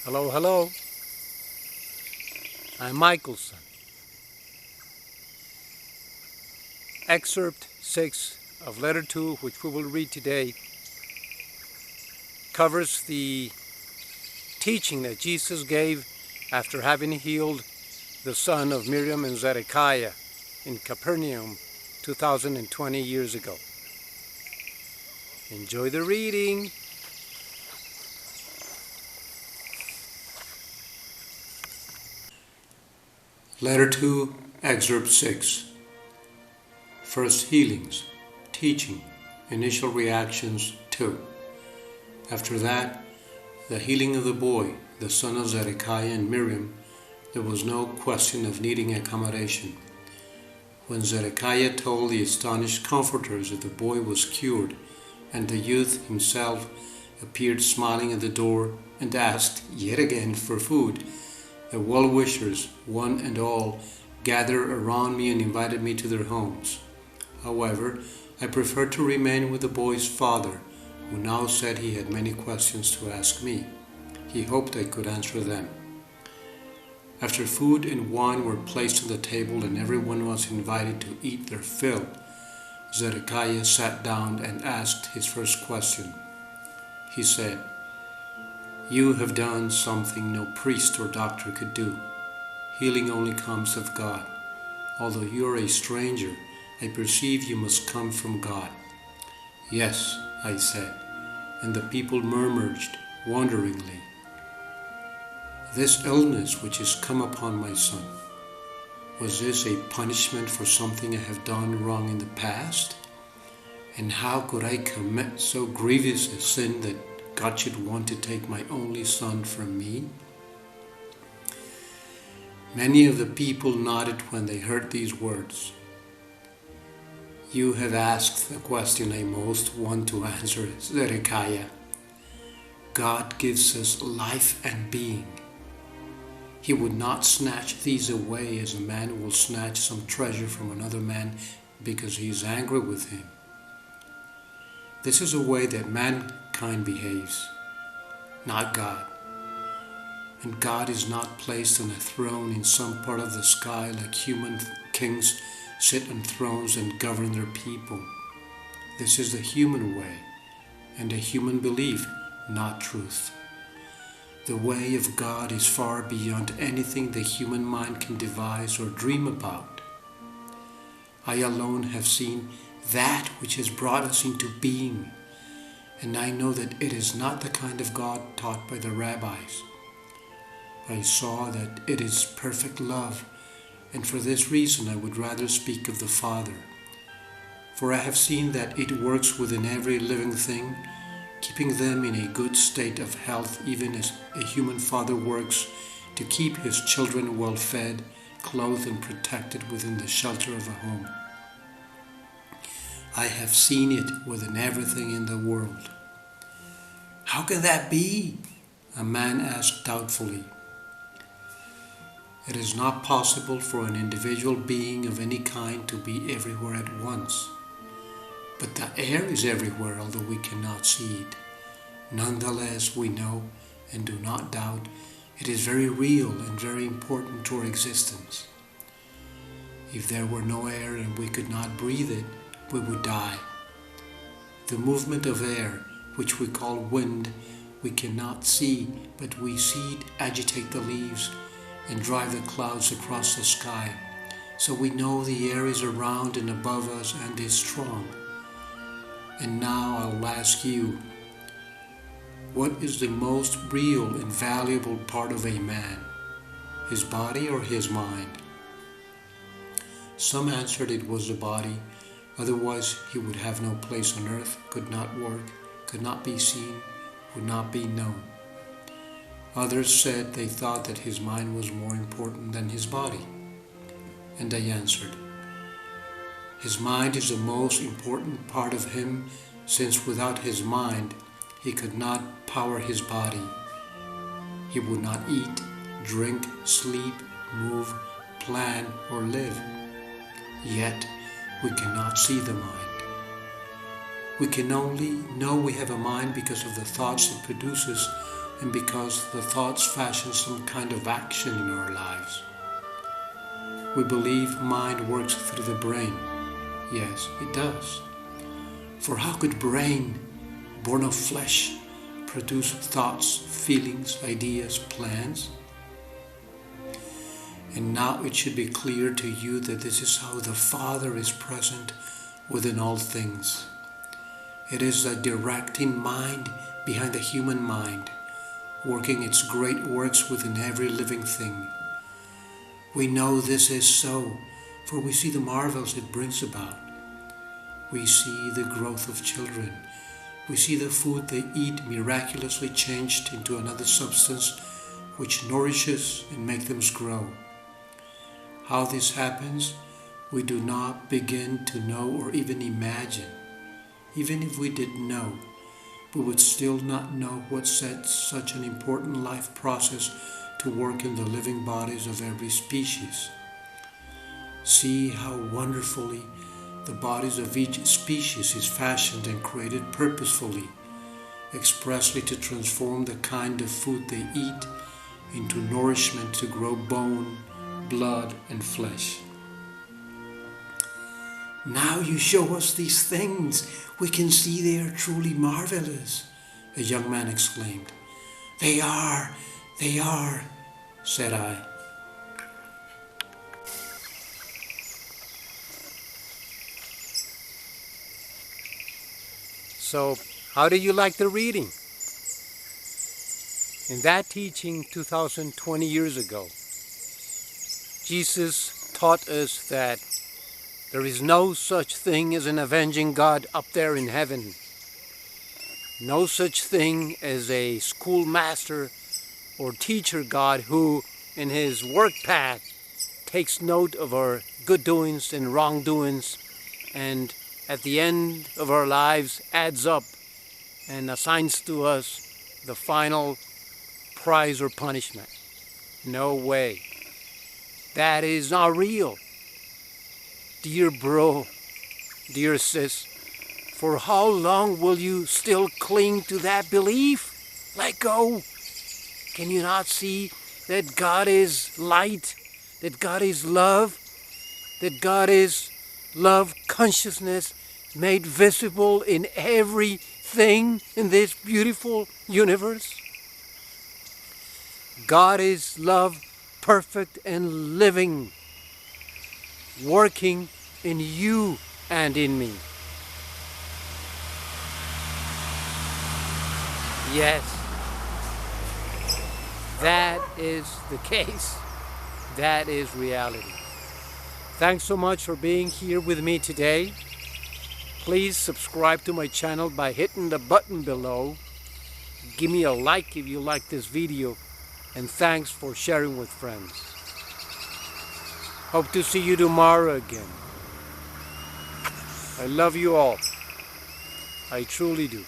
Hello, hello. I'm Michaelson. Excerpt 6 of Letter 2, which we will read today, covers the teaching that Jesus gave after having healed the son of Miriam and Zedekiah in Capernaum 2020 years ago. Enjoy the reading. Letter 2, Excerpt 6. First healings, teaching, initial reactions 2. After that, the healing of the boy, the son of Zedekiah and Miriam, there was no question of needing accommodation. When Zedekiah told the astonished comforters that the boy was cured, and the youth himself appeared smiling at the door and asked yet again for food, the well-wishers, one and all, gathered around me and invited me to their homes. However, I preferred to remain with the boy's father, who now said he had many questions to ask me. He hoped I could answer them. After food and wine were placed on the table and everyone was invited to eat their fill, Zedekiah sat down and asked his first question. He said, "You have done something no priest or doctor could do. Healing only comes of God. Although you are a stranger, I perceive you must come from God." "Yes," I said, and the people murmured wonderingly, "This illness which has come upon my son, was this a punishment for something I have done wrong in the past? And how could I commit so grievous a sin that God should want to take my only son from me?" Many of the people nodded when they heard these words. "You have asked the question I most want to answer, Zedekiah. God gives us life and being. He would not snatch these away as a man will snatch some treasure from another man because he is angry with him. This is the way that mankind behaves, not God. And God is not placed on a throne in some part of the sky like human kings sit on thrones and govern their people. This is the human way and a human belief, not truth. The way of God is far beyond anything the human mind can devise or dream about. I alone have seen that which has brought us into being, and I know that it is not the kind of God taught by the rabbis. I saw that it is perfect love, and for this reason I would rather speak of the Father. For I have seen that it works within every living thing, keeping them in a good state of health, even as a human father works to keep his children well fed, clothed, and protected within the shelter of a home. I have seen it within everything in the world." "How can that be?" a man asked doubtfully. "It is not possible for an individual being of any kind to be everywhere at once. But the air is everywhere, although we cannot see it. Nonetheless, we know and do not doubt it is very real and very important to our existence. If there were no air and we could not breathe it, we would die. The movement of air, which we call wind, we cannot see, but we see it agitate the leaves and drive the clouds across the sky. So we know the air is around and above us and is strong. And now I'll ask you, what is the most real and valuable part of a man? His body or his mind?" Some answered it was the body, otherwise he would have no place on earth, could not work, could not be seen, would not be known. Others said they thought that his mind was more important than his body. And I answered, "His mind is the most important part of him, since without his mind he could not power his body. He would not eat, drink, sleep, move, plan, or live. Yet we cannot see the mind. We can only know we have a mind because of the thoughts it produces and because the thoughts fashion some kind of action in our lives. We believe mind works through the brain. Yes, it does. For how could brain, born of flesh, produce thoughts, feelings, ideas, plans? And now it should be clear to you that this is how the Father is present within all things. It is the directing mind behind the human mind, working its great works within every living thing. We know this is so, for we see the marvels it brings about. We see the growth of children. We see the food they eat miraculously changed into another substance which nourishes and makes them grow. How this happens, we do not begin to know or even imagine. Even if we did know, we would still not know what sets such an important life process to work in the living bodies of every species. See how wonderfully the bodies of each species is fashioned and created purposefully, expressly to transform the kind of food they eat into nourishment to grow bone, blood, and flesh. Now you show us these things. We can see they are truly marvelous, a young man exclaimed. They are, said I. So, how do you like the reading? In that teaching 2020 years ago, Jesus taught us that there is no such thing as an avenging God up there in heaven. No such thing as a schoolmaster or teacher God who, in his work path, takes note of our good doings and wrongdoings, and at the end of our lives adds up and assigns to us the final prize or punishment. No way. That is not real. Dear bro, dear sis, for how long will you still cling to that belief? Let go. Can you not see that God is light, that God is love, that God is love consciousness made visible in everything in this beautiful universe? God is love, perfect and living, working in you and in me. Yes, that is the case. That is reality. Thanks so much for being here with me today. Please subscribe to my channel by hitting the button below. Give me a like if you like this video. And thanks for sharing with friends. Hope to see you tomorrow again. I love you all. I truly do.